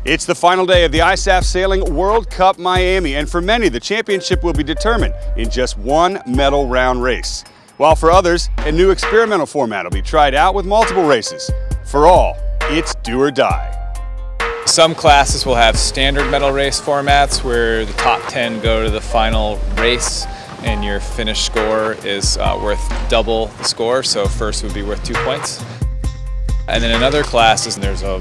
It's the final day of the ISAF Sailing World Cup Miami, and for many, the championship will be determined in just one medal round race. While for others, a new experimental format will be tried out with multiple races. For all, it's do or die. Some classes will have standard medal race formats where the top 10 go to the final race and your finished score is worth double the score, so first would be worth 2 points. And then in other classes, there's a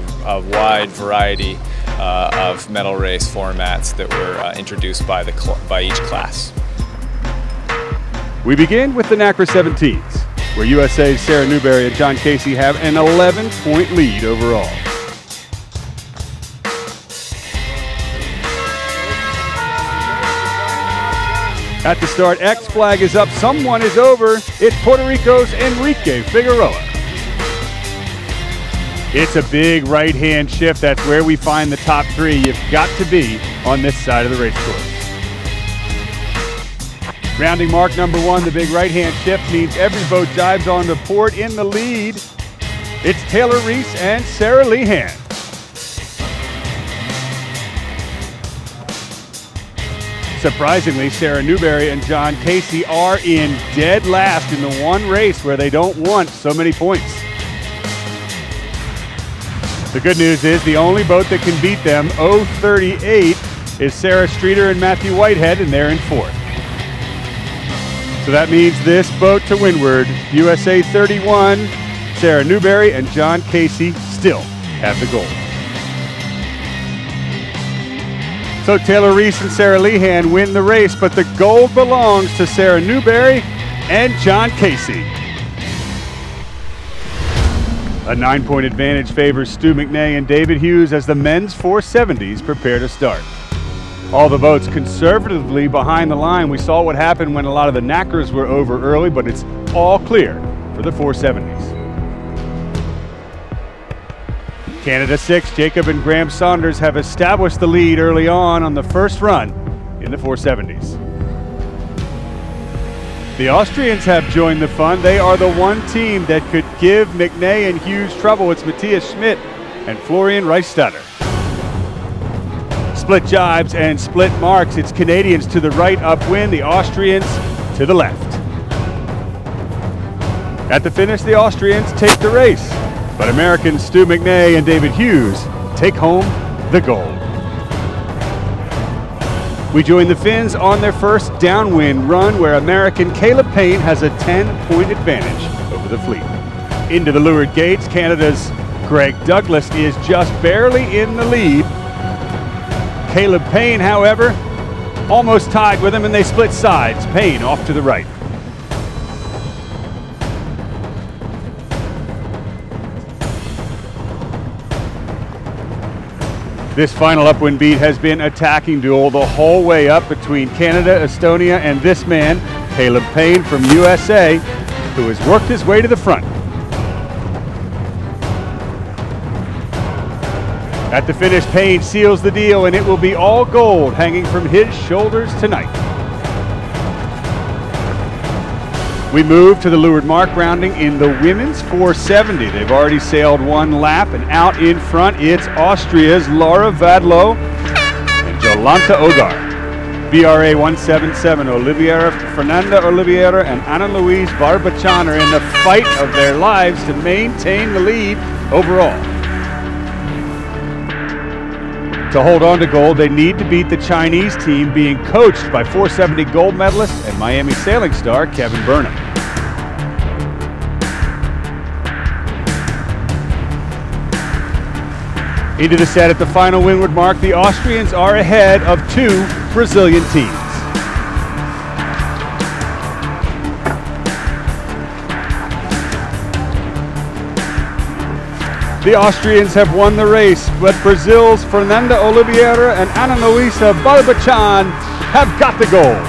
wide variety of medal race formats that were introduced by each class. We begin with the NACA 17s, where USA's Sarah Newberry and John Casey have an 11-point lead overall. At the start, X flag is up, someone is over. It's Puerto Rico's Enrique Figueroa. It's a big right-hand shift. That's where we find the top three. You've got to be on this side of the race course. Rounding mark number one, the big right-hand shift means every boat dives onto port. In the lead, it's Taylor Reese and Sarah Lehan. Surprisingly, Sarah Newberry and John Casey are in dead last in the one race where they don't want so many points. The good news is the only boat that can beat them, 038, is Sarah Streeter and Matthew Whitehead, and they're in fourth. So that means this boat to windward, USA 31, Sarah Newberry and John Casey still have the gold. So Taylor Reese and Sarah Lehan win the race, but the gold belongs to Sarah Newberry and John Casey. A 9-point advantage favors Stu McNay and David Hughes as the men's 470s prepare to start. All the boats conservatively behind the line. We saw what happened when a lot of the NACAs were over early, but it's all clear for the 470s. Canada 6, Jacob and Graham Saunders have established the lead early on the first run in the 470s. The Austrians have joined the fun. They are the one team that could give McNay and Hughes trouble. It's Matthias Schmidt and Florian Reichstatter. Split jibes and split marks. It's Canadians to the right upwind, the Austrians to the left. At the finish, the Austrians take the race, but Americans Stu McNay and David Hughes take home the gold. We join the Finns on their first downwind run, where American Caleb Payne has a 10-point advantage over the fleet. Into the leeward gates, Canada's Greg Douglas is just barely in the lead. Caleb Payne, however, almost tied with him, and they split sides. Payne off to the right. This final upwind beat has been attacking duel the whole way up between Canada, Estonia, and this man, Caleb Payne from USA, who has worked his way to the front. At the finish, Payne seals the deal, and it will be all gold hanging from his shoulders tonight. We move to the leeward mark, rounding in the women's 470. They've already sailed one lap, and out in front, it's Austria's Laura Vadlo and Jolanta Ogar. BRA 177, Fernanda Oliveira and Ana Luis Barbachan are in the fight of their lives to maintain the lead overall. To hold on to gold, they need to beat the Chinese team being coached by 470 gold medalist and Miami sailing star Kevin Burnham. Into the set at the final windward mark, the Austrians are ahead of two Brazilian teams. The Austrians have won the race, but Brazil's Fernanda Oliveira and Ana Luisa Barbachan have got the gold.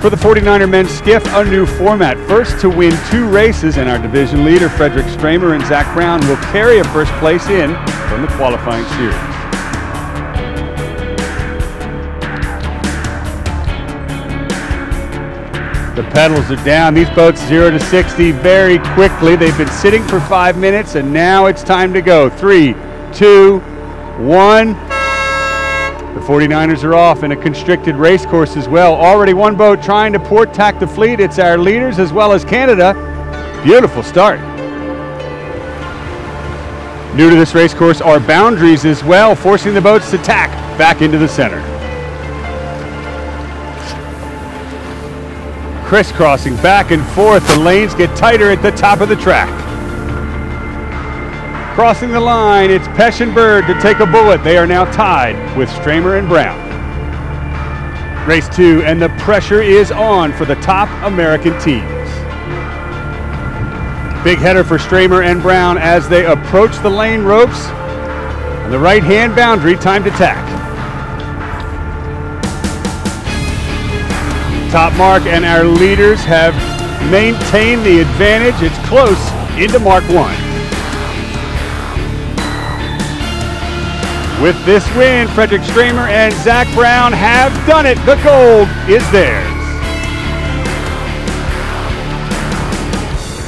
For the 49er men's skiff, a new format. First to win two races, and our division leader, Frederick Stramer and Zach Brown, will carry a first place in from the qualifying series. The pedals are down. These boats 0 to 60 very quickly. They've been sitting for 5 minutes, and now it's time to go. 3, 2, 1. The 49ers are off in a constricted race course as well. Already one boat trying to port tack the fleet. It's our leaders as well as Canada. Beautiful start. New to this race course are boundaries as well, forcing the boats to tack back into the center. Crisscrossing back and forth, the lanes get tighter at the top of the track. Crossing the line, it's Pesh and Bird to take a bullet. They are now tied with Stramer and Brown. Race 2, and the pressure is on for the top American teams. Big header for Stramer and Brown as they approach the lane ropes. On the right-hand boundary, time to tack. Top mark and our leaders have maintained the advantage. It's close into Mark 1. With this win, Frederick Stramer and Zach Brown have done it. The gold is theirs.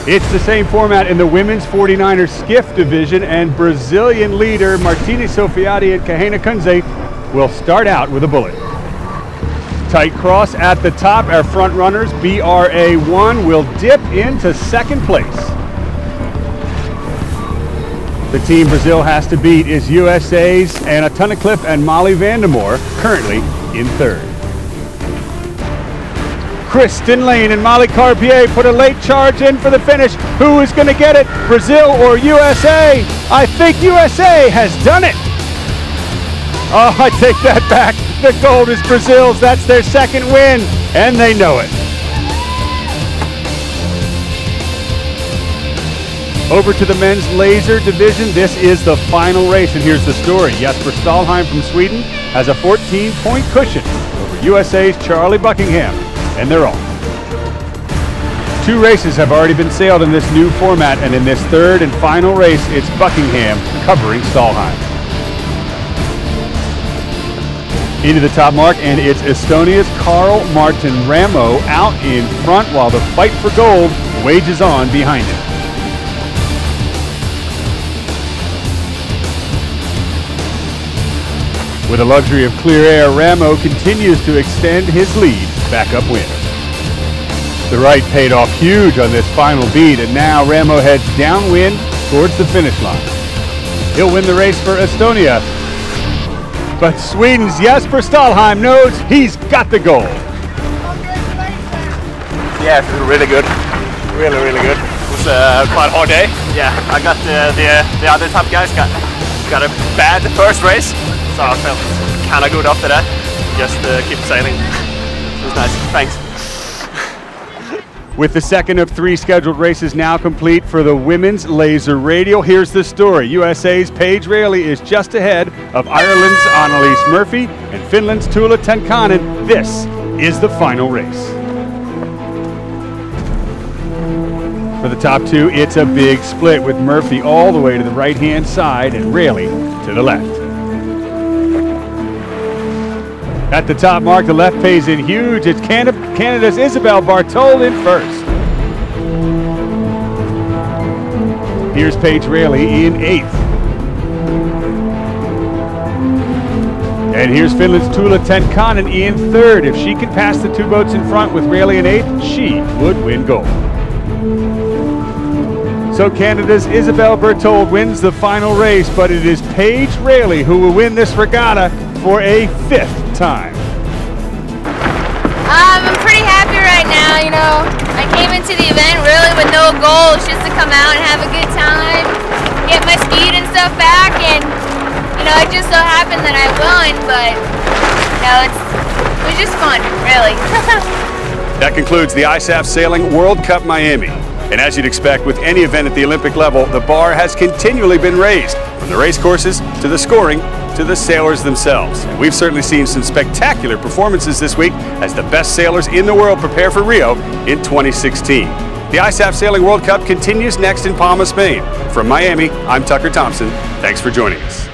It's the same format in the women's 49ers skiff division, and Brazilian leader Martini Sofiati and Kahena Kunze will start out with a bullet. Tight cross at the top. Our front runners, BRA1, will dip into second place. The team Brazil has to beat is USA's Anna Tunnicliffe and Molly Vandermoor, currently in third. Kristen Lane and Molly Carpier put a late charge in for the finish. Who is going to get it, Brazil or USA? I think USA has done it. Oh, I take that back. The gold is Brazil's. That's their second win, and they know it. Over to the men's laser division. This is the final race, and here's the story. Jesper Stalheim from Sweden has a 14-point cushion over USA's Charlie Buckingham, and they're off. 2 races have already been sailed in this new format, and in this third and final race, it's Buckingham covering Stalheim. Into the top mark, and it's Estonia's Carl Martin Ramo out in front while the fight for gold wages on behind him. With the luxury of clear air, Ramo continues to extend his lead back upwind. The right paid off huge on this final beat, and now Ramo heads downwind towards the finish line. He'll win the race for Estonia, but Sweden's Jesper Stalheim knows he's got the gold. Yeah, really good. Really good. It was quite a hard day. Yeah, I got the other top guys got a bad first race, so I felt kind of good after that. Just keep sailing. It was nice. Thanks. With the second of 3 scheduled races now complete for the women's laser radial, here's the story. USA's Paige Raley is just ahead of Ireland's Annalise Murphy and Finland's Tuula Tenkanen. This is the final race. For the top 2, it's a big split with Murphy all the way to the right-hand side and Raley to the left. At the top mark, the left pays in huge. It's Canada's Isabelle Barthold in first. Here's Paige Raley in 8th. And here's Finland's Tuula Tenkanen in 3rd. If she can pass the 2 boats in front with Raley in 8th, she would win gold. So Canada's Isabelle Barthold wins the final race, but it is Paige Raley who will win this regatta for a 5th time. I'm pretty happy right now. You know, I came into the event really with no goals, just to come out and have a good time, get my speed and stuff back, and you know, it just so happened that I won, but you know, it was just fun, really. That concludes the ISAF Sailing World Cup Miami. And as you'd expect with any event at the Olympic level, the bar has continually been raised, from the race courses to the scoring to the sailors themselves. And we've certainly seen some spectacular performances this week as the best sailors in the world prepare for Rio in 2016. The ISAF Sailing World Cup continues next in Palma, Spain. From Miami, I'm Tucker Thompson. Thanks for joining us.